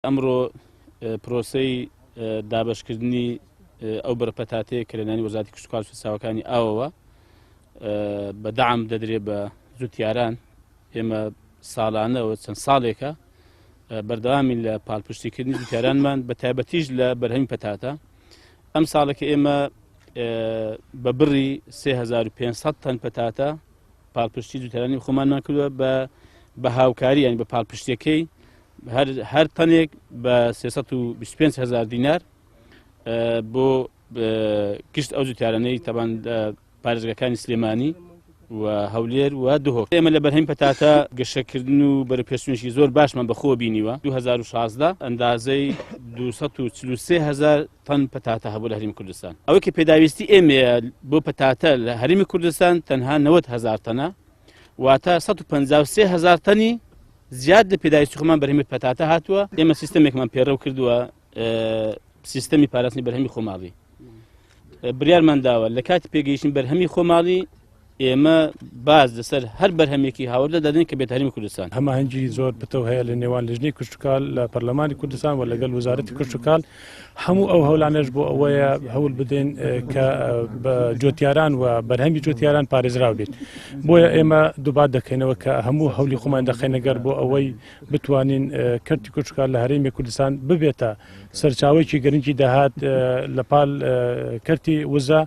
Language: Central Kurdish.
ئەمڕۆ پرۆسەی دابەشکردنی ئەو بەرپەتاتەیە کە لە نانی وەزارەتی کشتوکاڵ و فستاوەکانی ئاوەوە بەدەعم دەدرێت بە جوتیاران. ئێمە ساڵانەوە چەند ساڵێکە بەردەوامی لە پاڵپشتیکردنی جوتیارانمان بە تایبەتیش لە بەرهەمی پەتاتە. ئەم ساڵێکە ئێمە بە بڕی 3500 تەن پەتاتە پاڵپشتی جوتیارانی خۆمانمان کردووە بە هاوکاری، یانی بە پاڵپشتیەکەی هەر تەنێک بە 325,000 دینار بۆ گشت ئەو جوتیارانەی تەبان پارێزگاکانی سلێمانی و هەولێر و دهۆک. ئێمە لە بەرهەمی پەتاتە گەشەکردن و بەرەپێشێنشی زۆر باشمان بەخۆ بینیوە. 2016 ئەندازەی 243,000 تەن پەتاتە هەبوو لە هەرێمی کوردستان. ئەوەی کە پێداویستی ئێمە بۆ پەتاتە لە هەرێمی کوردستان تەنها 90,000 تەنە، واتە 153,000 تەنی زیاد لە پێداویستی خۆمان بەرهەمی پەتاتە هاتووە. ئێمە سیستەمێکمان پێڕەو کردووە، سیستەمی پاراستنی بەرهەمی خۆماڵی. بریارمان داوە لە کاتی پێگەیشتن بەرهەمی خۆماڵی ئێمە باز لەسەر هەر بەرهەمێکی هاوردە دەدەین کە بێت هەرێمی کوردستان. هەماهەنگی زۆر پتەو هەیە لە نێوان لەژنەی کشتوکاڵ لە پەرلەمانی کوردستان و لەگەڵ وەزارەتی کشتوکاڵ. هەموو ئەو هەولانەش بۆ ئەوەیە هەوڵ بدەین کە بە جۆتیاران و بەرهەمی جۆتیاران پارێزراو بێت. بۆیە ئێمە دووبات دەکەینەوە کە هەموو هەولی خۆمان دەخەینەگەر بۆ ئەوەی بتوانین کەرتی کشتوکاڵ لە هەرێمی کوردستان ببێتە سەرچاوەیەکی گەرنگی داهات لە پاڵ کەرتی وزە.